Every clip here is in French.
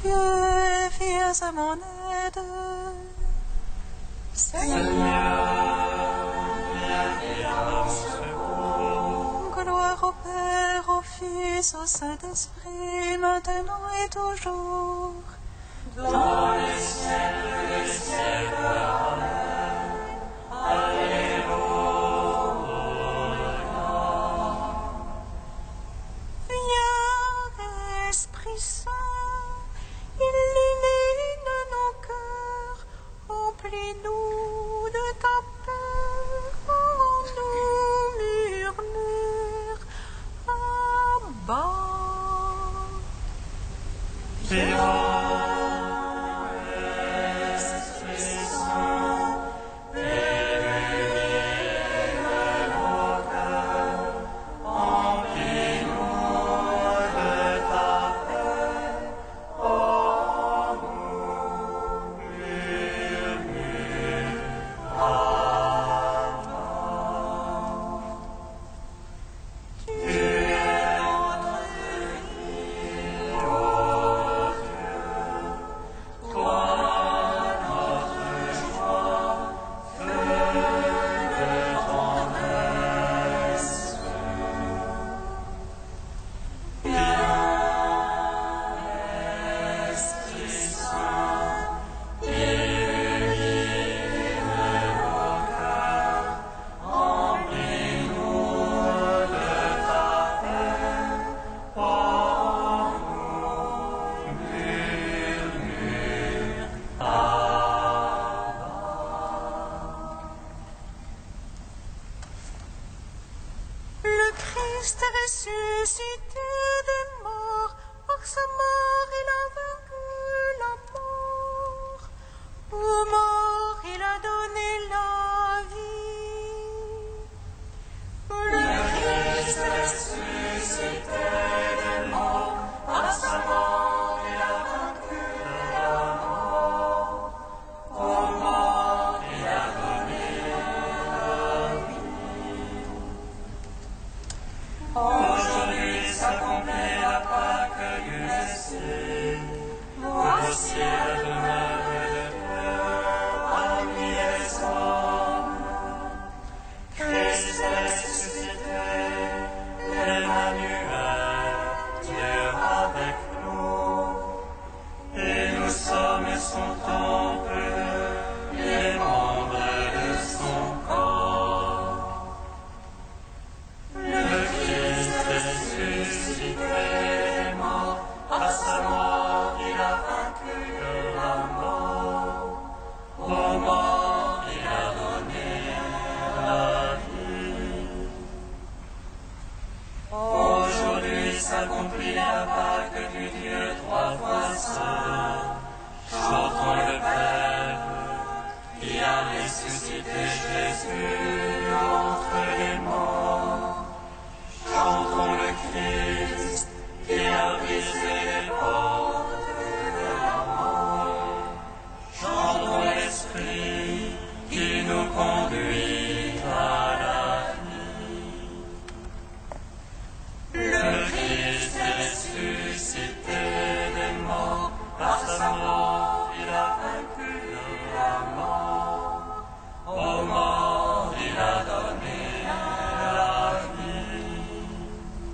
Dieu, viens à mon aide. Seigneur, viens à mon secours. Gloire au Père, au Fils, au Saint-Esprit, maintenant et toujours. Dans les siècles des siècles. Amen. Alléluia. Viens, Esprit Saint, illumine nos cœurs, remplis-nous de ta paix, rends-nous murmure, Abba. Viens, Esprit Saint, illumine nos cœurs, remplis-nous de ta paix, rends-nous murmure, Abba. Tu es notre vie, ô Dieu, toi notre joie, feu de tendresse. Viens, Esprit Saint, illumine nos cœurs, remplis-nous de ta paix, rends-nous murmure, Abba. Le Christ est ressuscité des morts, par sa mort il a vaincu la mort. Aux morts il a donné la vie. Le Christ est ressuscité des morts, par sa mort il a vaincu la mort. Aux morts il a donné la vie. Aujourd'hui s'accomplit la Pâque du Messie. Voici la demeure de Dieu parmi les hommes. Christ est ressuscité, l'Emmanuel, Dieu avec nous. Et nous sommes son temple, les membres de son corps. Le Christ est ressuscité des morts, par sa mort il a vaincu la mort. Aux morts il a donné la vie. Aujourd'hui s'accomplit la Pâque du Dieu trois fois saint. Chantons le Père qui a ressuscité Jésus entre les morts. Chantons le Christ qui a brisé les portes de la mort. Chantons l'Esprit qui nous conduit à la vie. Le Christ est ressuscité des morts, par sa mort il a vaincu la mort. Aux morts il a donné la vie.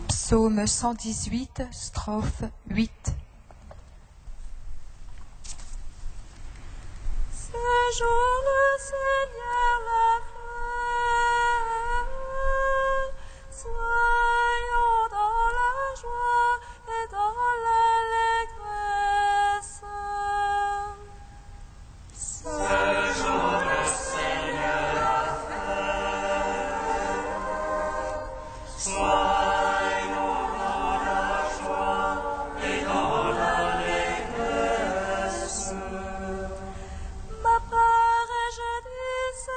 Psaume 118, strophe 8. Ce jour le Seigneur l'a fait. Soyons dans la joie et dans l'allégresse. Ce jour le Seigneur a fait. Soyons dans la joie et dans l'allégresse. Ma part est, je dis,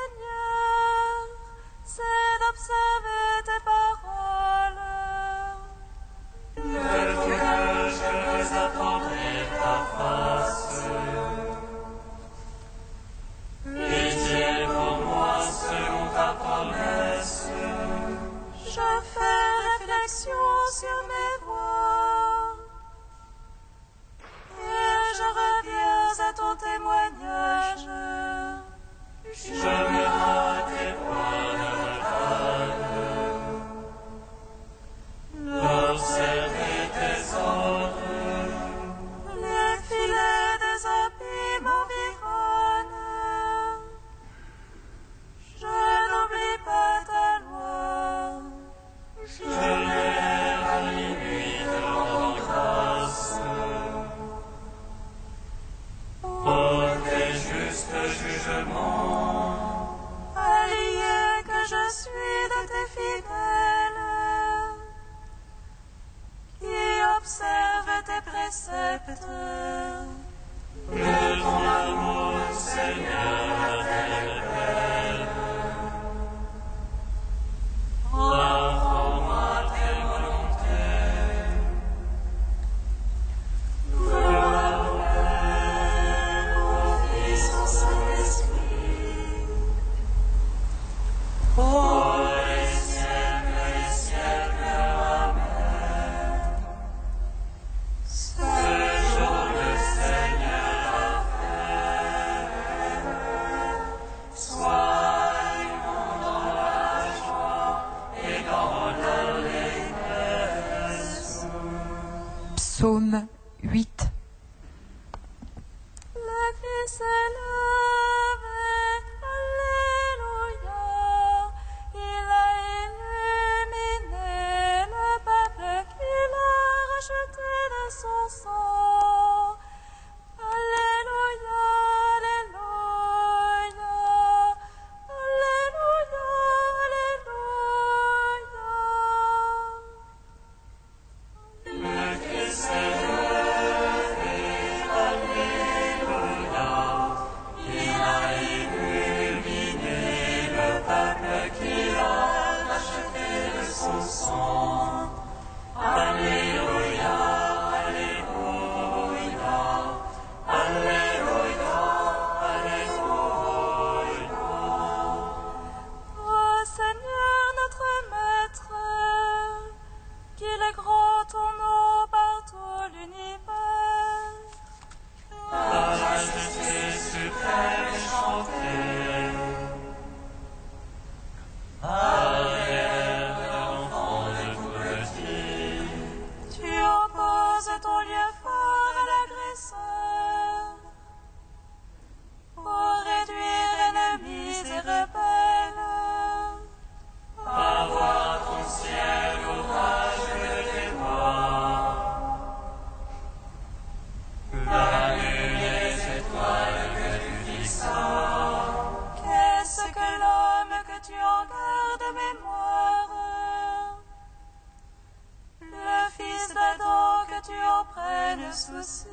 de soucis.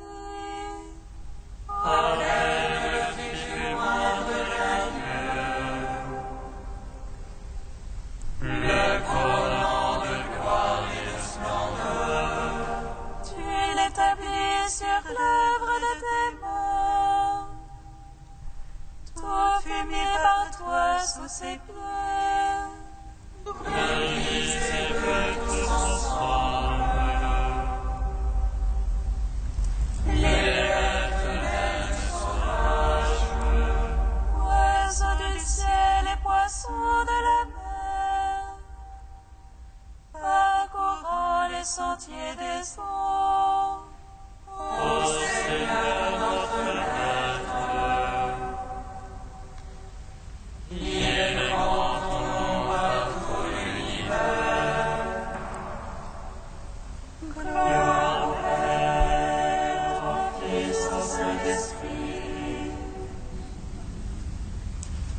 Le couronnement de gloire et de splendeur. Tu l'établis sur l'œuvre de tes mains. Tout fut mis par toi sous ses pieds. Brise et feu tous ensemble. Les fenêtres du sauvage. Oiseaux du ciel et poissons de la mer, parcourant les sentiers des eaux. Ô Seigneur notre Maître, il est grand ton nom par tout l'univers. Gloire au Père, au Fils, au Saint-Esprit.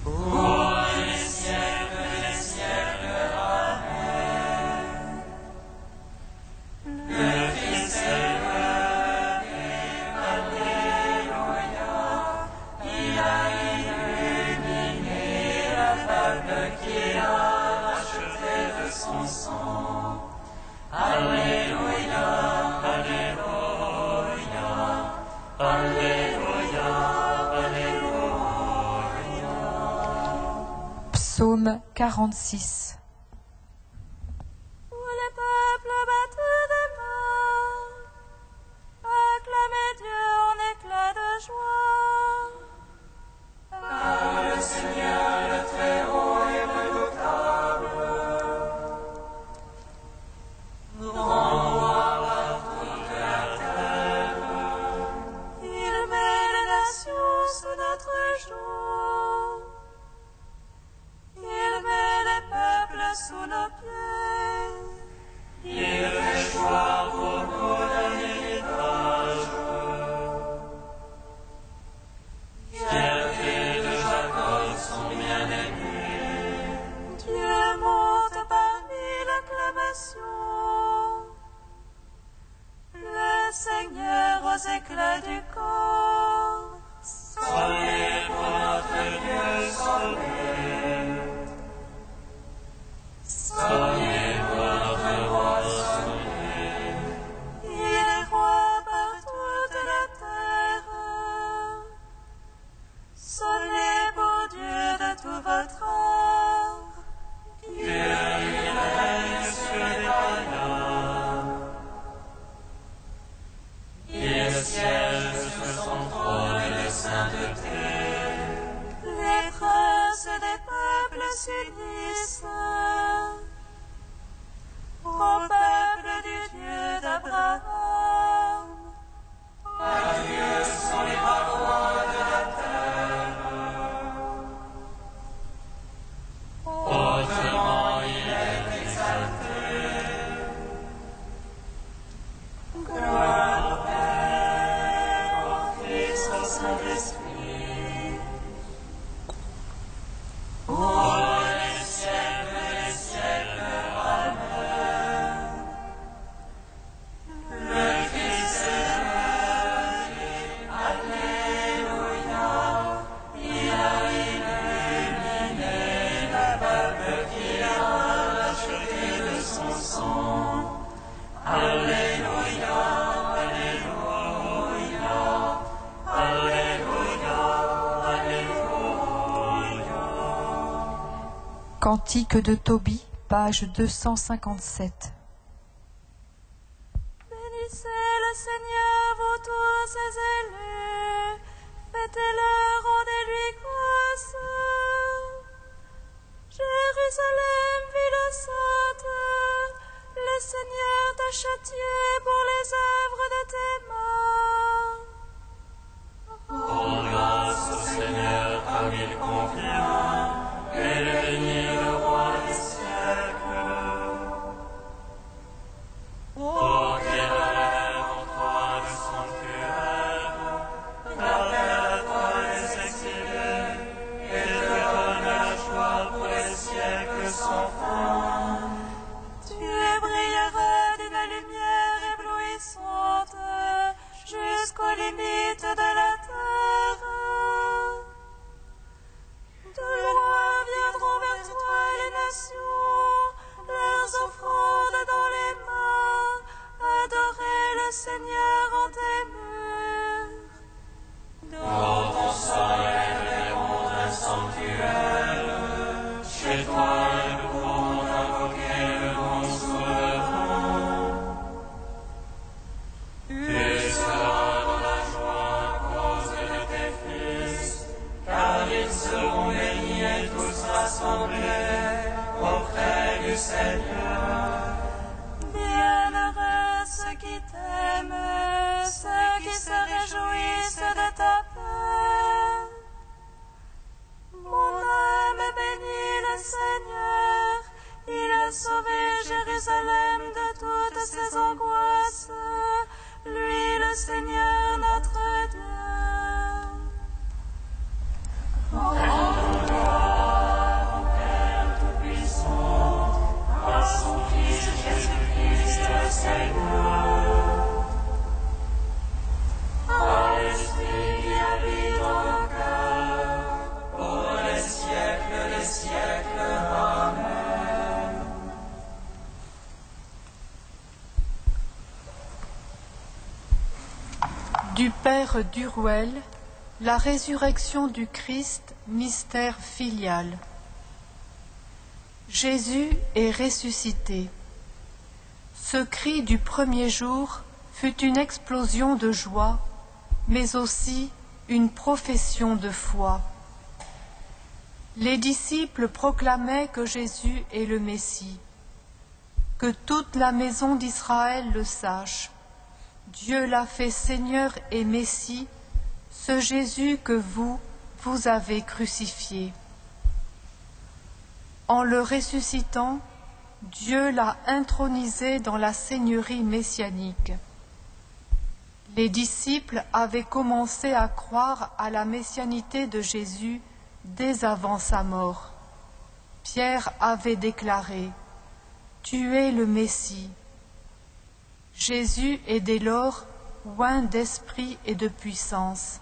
Pour les siècles des siècles. Amen. Le Fils est venu, Alléluia. Il a illuminé la peuple qu'il a racheté de son sang. Alléluia, Alléluia, Alléluia, Alléluia. Psaume 46. Où le peuple battu de main, acclamez Dieu en éclat de joie. Car le Seigneur, le Très-Haut, est redoutable. Grand roi par toute la terre. Il met les nations sous notre joug. Il met les peuples sous nos pieds. Il fait choir pour nous d'un héritage. Fierté de Jacob, son bien-aimé. Dieu monte parmi l'acclamation. Le Seigneur aux éclats du corps. Soyez pour notre Dieu sauvés. Soyez pour notre roi sauvé. Il est roi par toute la terre. Sonnez pour Dieu de tout votre art. Dieu, il règne sur les païens. Il siège sur son trône de sainteté. Les princes des peuples s'unissent au peuple du Dieu d'Abraham. Adieu sont les parois de la terre. Hautement il est exalté. Gloire au Père, au Fils, au Saint-Esprit. Pour les siècles des siècles. Amen. Le Christ est venu. Alléluia. Il a illuminé le peuple qu'il a racheté de son sang. Alléluia, Alléluia, Alléluia, Alléluia. Cantique de Tobie, page 257. Bénissez le Seigneur, vous tous ses élus. Fêtez-le, rendez-lui grâce. Jérusalem, ville sainte, le Seigneur t'a châtié pour les œuvres de tes mains. Rends grâce au Seigneur comme il convient, et bénis le roi des siècles. Pour qu'il relève en toi le sanctuaire, rappelle à toi les exilés, et te donne la joie pour les siècles sans fin. Du Père Duruel, la résurrection du Christ, mystère filial. Jésus est ressuscité. Ce cri du premier jour fut une explosion de joie, mais aussi une profession de foi. Les disciples proclamaient que Jésus est le Messie. Que toute la maison d'Israël le sache. Dieu l'a fait Seigneur et Messie, ce Jésus que vous avez crucifié. En le ressuscitant, Dieu l'a intronisé dans la seigneurie messianique. Les disciples avaient commencé à croire à la messianité de Jésus dès avant sa mort. Pierre avait déclaré « Tu es le Messie ». Jésus est dès lors oint d'esprit et de puissance.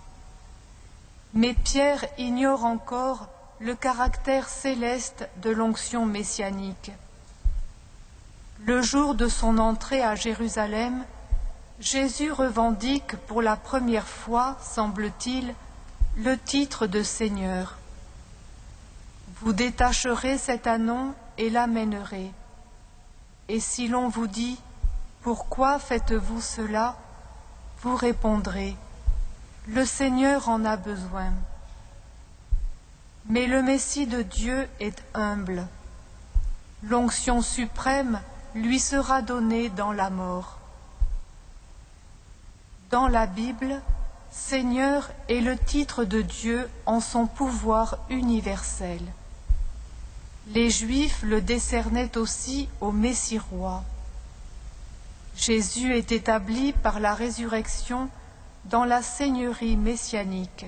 Mais Pierre ignore encore le caractère céleste de l'onction messianique. Le jour de son entrée à Jérusalem, Jésus revendique pour la première fois, semble-t-il, le titre de Seigneur. Vous détacherez cet anon et l'amènerez. Et si l'on vous dit « Pourquoi faites-vous cela ?» vous répondrez « Le Seigneur en a besoin. » Mais le Messie de Dieu est humble. L'onction suprême lui sera donnée dans la mort. Dans la Bible, Seigneur est le titre de Dieu en son pouvoir universel. Les Juifs le décernaient aussi au Messie-roi. Jésus est établi par la résurrection dans la seigneurie messianique.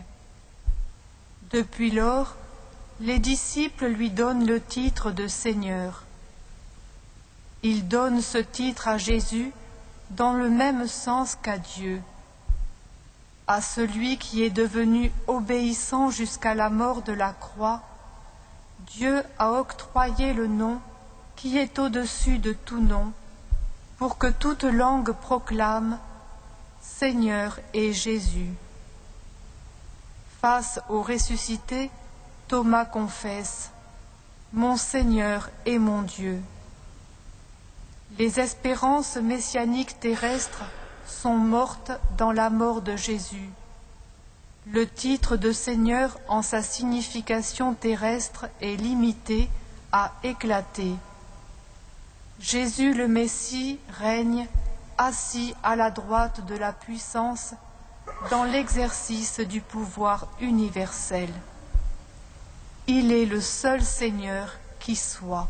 Depuis lors, les disciples lui donnent le titre de Seigneur. Ils donnent ce titre à Jésus dans le même sens qu'à Dieu, à celui qui est devenu obéissant jusqu'à la mort de la croix. Dieu a octroyé le nom qui est au-dessus de tout nom, pour que toute langue proclame « Seigneur est Jésus ». Face au ressuscité, Thomas confesse « Mon Seigneur et mon Dieu ». Les espérances messianiques terrestres sont mortes dans la mort de Jésus. Le titre de Seigneur en sa signification terrestre est limité à éclater. Jésus le Messie règne assis à la droite de la puissance dans l'exercice du pouvoir universel. Il est le seul Seigneur qui soit.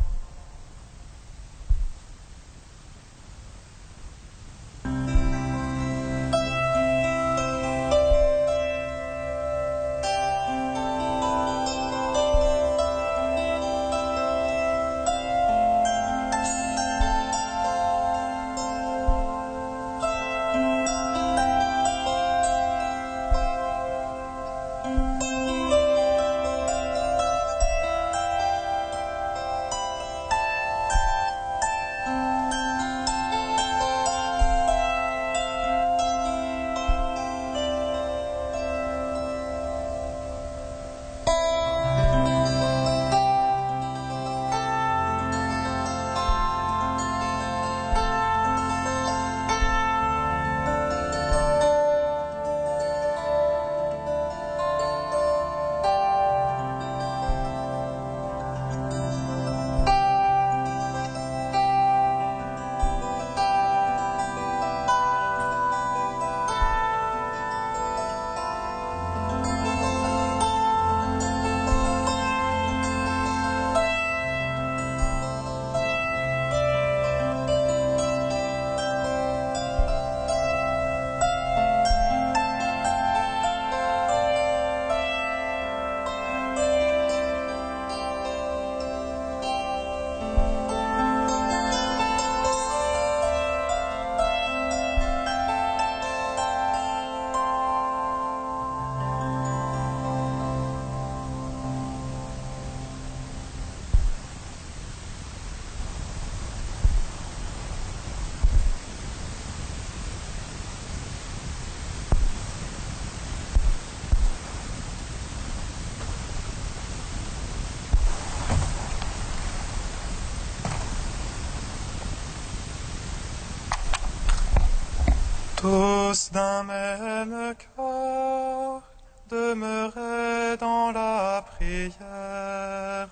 Tous d'un même cœur, demeurez dans la prière,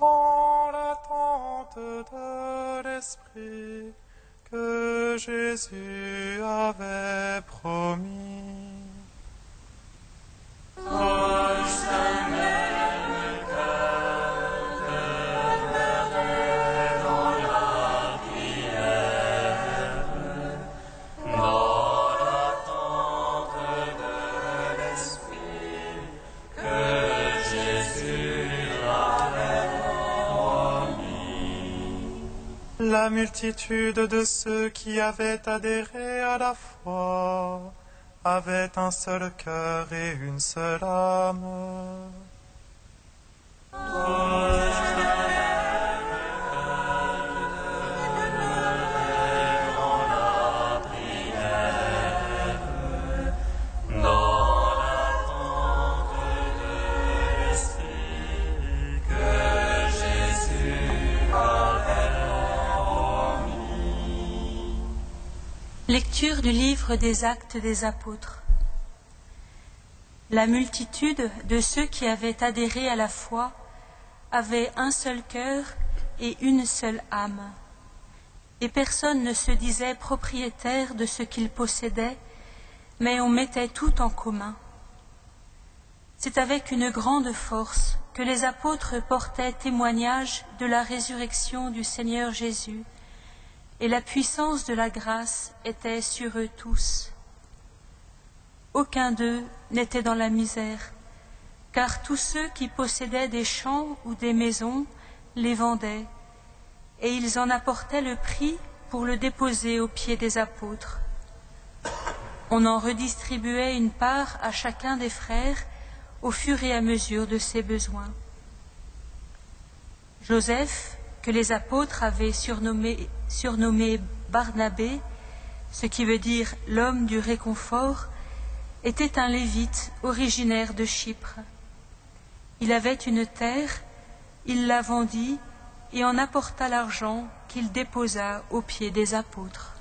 dans l'attente de l'Esprit que Jésus avait promis. Tous d'un même cœur, demeurez dans la prière, dans l'attente de l'Esprit que Jésus avait promis. La multitude de ceux qui avaient adhéré à la foi avait un seul cœur et une seule âme. Lecture du livre des Actes des Apôtres. La multitude de ceux qui avaient adhéré à la foi avait un seul cœur et une seule âme. Et personne ne se disait propriétaire de ce qu'il possédait, mais on mettait tout en commun. C'est avec une grande force que les apôtres portaient témoignage de la résurrection du Seigneur Jésus, et la puissance de la grâce était sur eux tous. Aucun d'eux n'était dans la misère, car tous ceux qui possédaient des champs ou des maisons les vendaient, et ils en apportaient le prix pour le déposer aux pieds des apôtres. On en redistribuait une part à chacun des frères au fur et à mesure de ses besoins. Joseph, que les apôtres avaient surnommé Barnabé, ce qui veut dire l'homme du réconfort, était un lévite originaire de Chypre. Il avait une terre, il la vendit et en apporta l'argent qu'il déposa aux pieds des apôtres.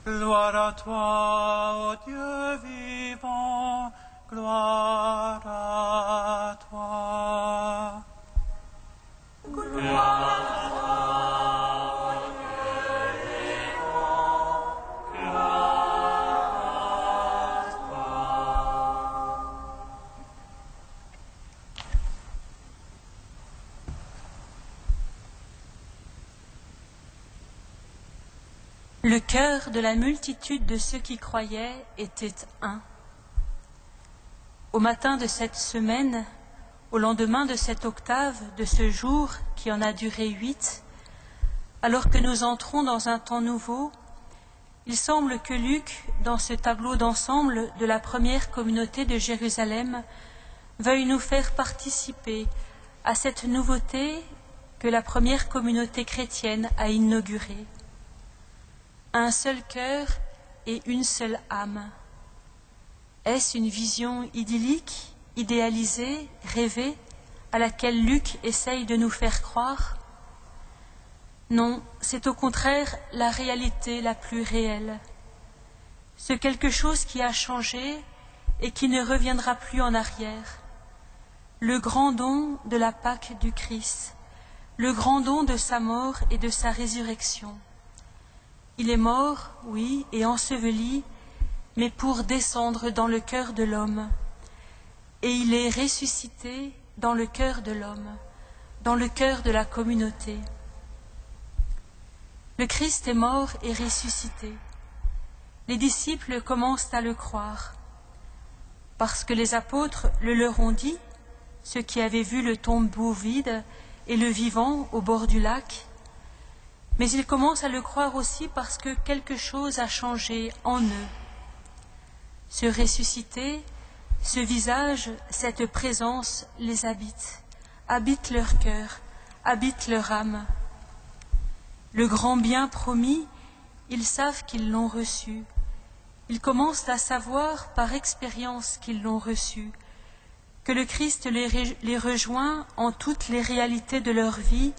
Gloire à toi, ô Dieu vivant, gloire à toi. Gloire à toi, ô Dieu vivant, gloire à toi. Le cœur de la multitude de ceux qui croyaient était un. Au matin de cette semaine, au lendemain de cette octave, de ce jour qui en a duré 8, alors que nous entrons dans un temps nouveau, il semble que Luc, dans ce tableau d'ensemble de la première communauté de Jérusalem, veuille nous faire participer à cette nouveauté que la première communauté chrétienne a inaugurée. Un seul cœur et une seule âme. Est-ce une vision idyllique, idéalisée, rêvée, à laquelle Luc essaye de nous faire croire? Non, c'est au contraire la réalité la plus réelle. Ce quelque chose qui a changé et qui ne reviendra plus en arrière. Le grand don de la Pâque du Christ, le grand don de sa mort et de sa résurrection. Il est mort, oui, et enseveli, mais pour descendre dans le cœur de l'homme. Et il est ressuscité dans le cœur de l'homme, dans le cœur de la communauté. Le Christ est mort et ressuscité. Les disciples commencent à le croire, parce que les apôtres le leur ont dit, ceux qui avaient vu le tombeau vide et le vivant au bord du lac, mais ils commencent à le croire aussi parce que quelque chose a changé en eux. Ce ressuscité, ce visage, cette présence les habite leur cœur, habite leur âme. Le grand bien promis, ils savent qu'ils l'ont reçu. Ils commencent à savoir par expérience qu'ils l'ont reçu, que le Christ les rejoint en toutes les réalités de leur vie,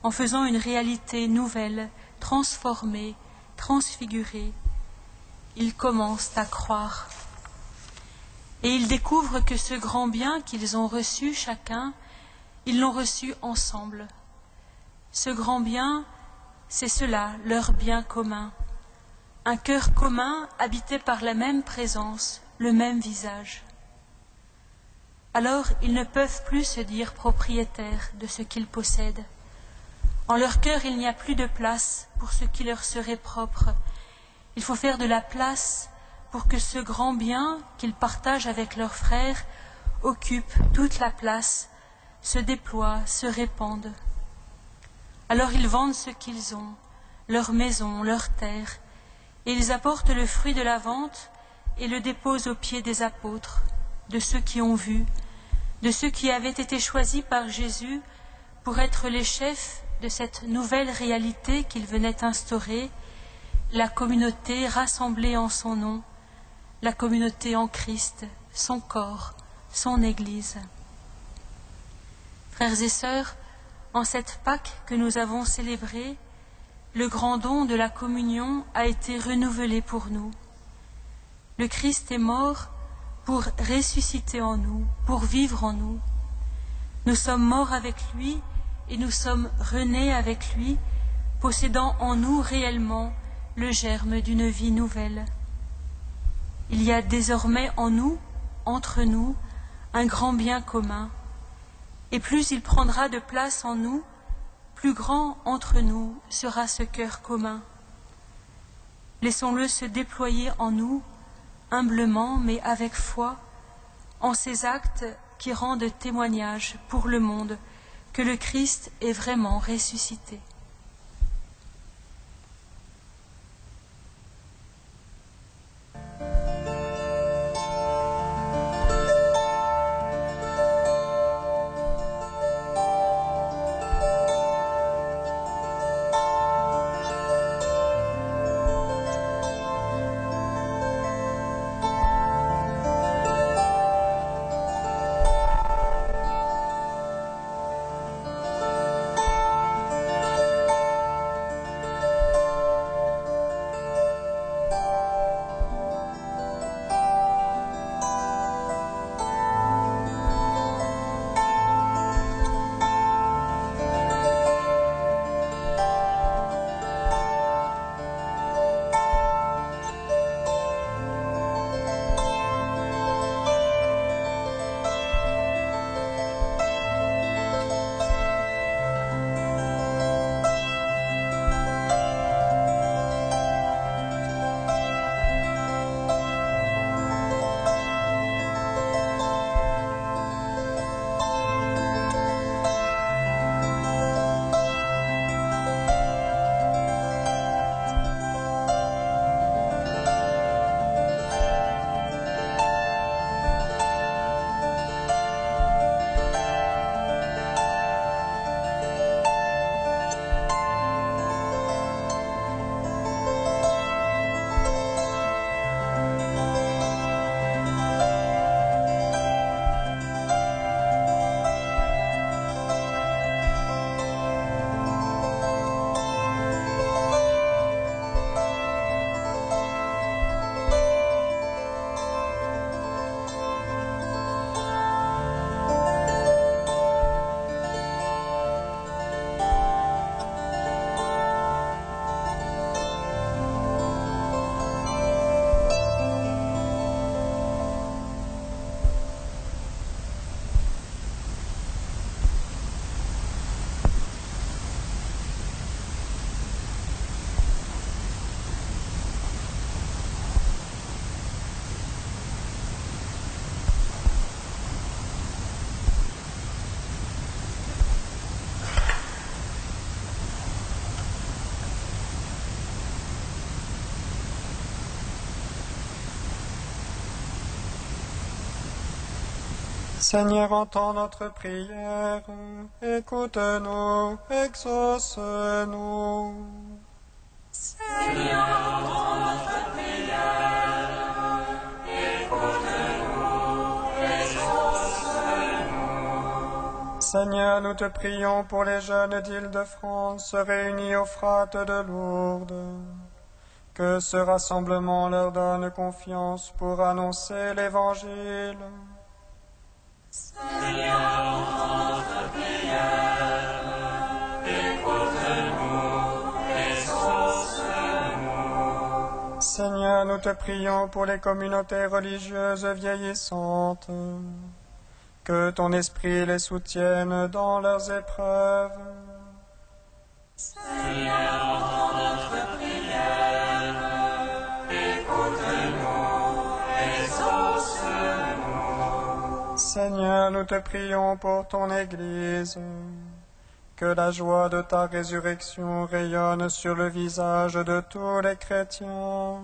en faisant une réalité nouvelle, transformée, transfigurée, ils commencent à croire. Et ils découvrent que ce grand bien qu'ils ont reçu chacun, ils l'ont reçu ensemble. Ce grand bien, c'est cela, leur bien commun. Un cœur commun habité par la même présence, le même visage. Alors ils ne peuvent plus se dire propriétaires de ce qu'ils possèdent. En leur cœur, il n'y a plus de place pour ce qui leur serait propre. Il faut faire de la place pour que ce grand bien qu'ils partagent avec leurs frères occupe toute la place, se déploie, se répande. Alors ils vendent ce qu'ils ont, leur maison, leur terre, et ils apportent le fruit de la vente et le déposent aux pieds des apôtres, de ceux qui ont vu, de ceux qui avaient été choisis par Jésus pour être les chefs de cette nouvelle réalité qu'il venait instaurer, la communauté rassemblée en son nom, la communauté en Christ, son corps, son Église. Frères et sœurs, en cette Pâque que nous avons célébrée, le grand don de la communion a été renouvelé pour nous. Le Christ est mort pour ressusciter en nous, pour vivre en nous. Nous sommes morts avec lui et nous sommes renés avec lui, possédant en nous réellement le germe d'une vie nouvelle. Il y a désormais en nous, entre nous, un grand bien commun, et plus il prendra de place en nous, plus grand entre nous sera ce cœur commun. Laissons-le se déployer en nous, humblement mais avec foi, en ces actes qui rendent témoignage pour le monde que le Christ est vraiment ressuscité. Seigneur, entends notre prière, écoute-nous, exauce-nous. Seigneur, entends notre prière, écoute-nous, exauce-nous. Seigneur, nous te prions pour les jeunes d'Île-de-France réunis aux frates de Lourdes. que ce rassemblement leur donne confiance pour annoncer l'Évangile. Seigneur, nous te prions pour les communautés religieuses vieillissantes, que ton esprit les soutienne dans leurs épreuves. Seigneur, entends notre prière, écoute-nous, exauce-nous. Seigneur, nous te prions pour ton Église, que la joie de ta résurrection rayonne sur le visage de tous les chrétiens.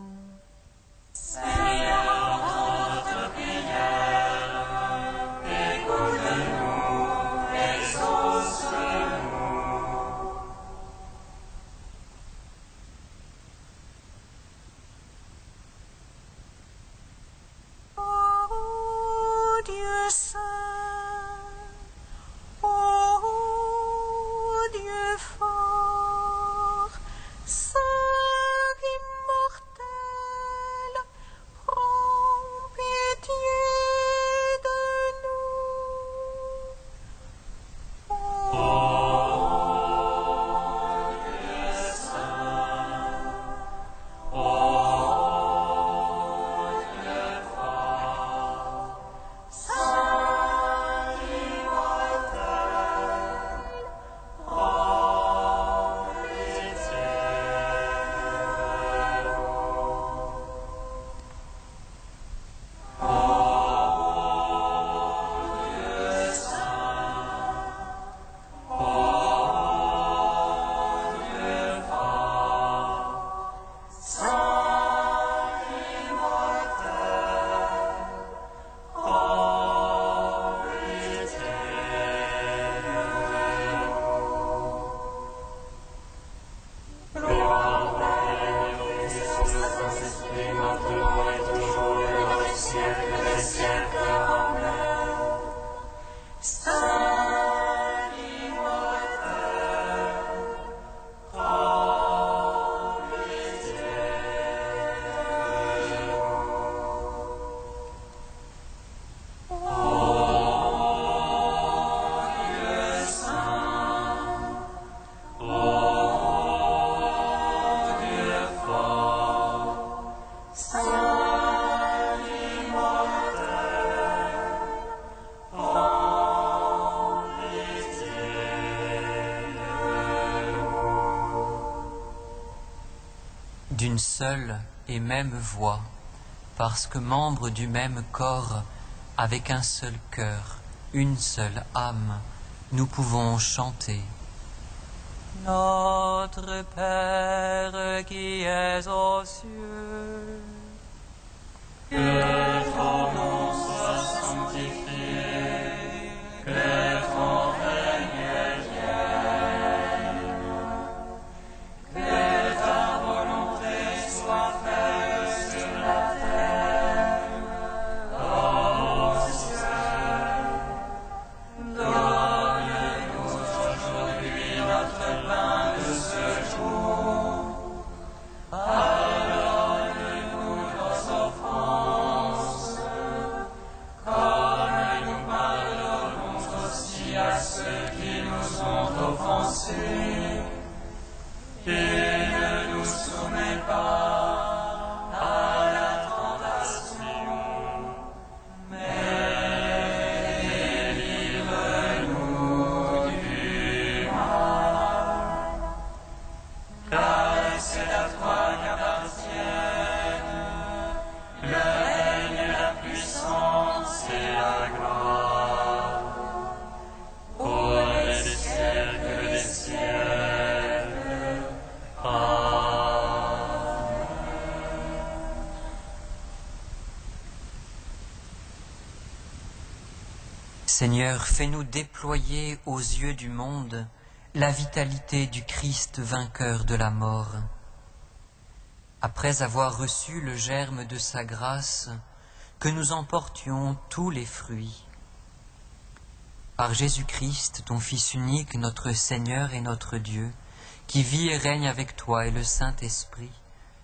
Seigneur, entends notre prière, écoute-nous, exauce-nous. Ô Dieu saint, ô Dieu fort, Saint immortel, prends pitié de nous. Ô Dieu saint, ô Dieu fort, Saint immortel, prends pitié de nous. Ô Dieu saint, ô Dieu fort, Saint immortel, prends pitié de nous. Gloire, puissance, Saint-Esprit, maintenant et toujours et dans les siècles des siècles. Amen. Saint immortel, prends pitié de nous. Ô Dieu saint, ô Dieu fort, Saint immortel, prends pitié de nous. D'une seule et même voix, parce que membres du même corps, avec un seul cœur, une seule âme, nous pouvons chanter. Notre Père qui es aux cieux, Que ton nom soit sanctifié, que ton règne vienne, que ta volonté soit faite sur la terre comme au ciel. Donne-nous aujourd'hui notre pain de ce jour. Pardonne-nous nos offenses, comme nous pardonnons aussi à ceux qui nous ont offensés. Et ne nous soumets pas à la tentation, mais délivre-nous du mal. Car c'est à toi qu'appartiennent le règne, la puissance et la gloire, pour les siècles des siècles. Amen. Seigneur, fais-nous déployer aux yeux du monde la vitalité du Christ vainqueur de la mort. Après avoir reçu le germe de sa grâce, que nous en portions tous les fruits. Par Jésus-Christ, ton Fils unique, notre Seigneur et notre Dieu, qui vit et règne avec toi et le Saint-Esprit,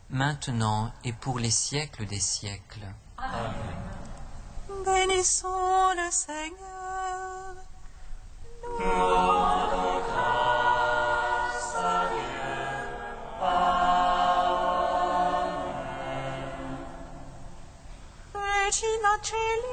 maintenant et pour les siècles des siècles. Bénissons le Seigneur. Regina Celi.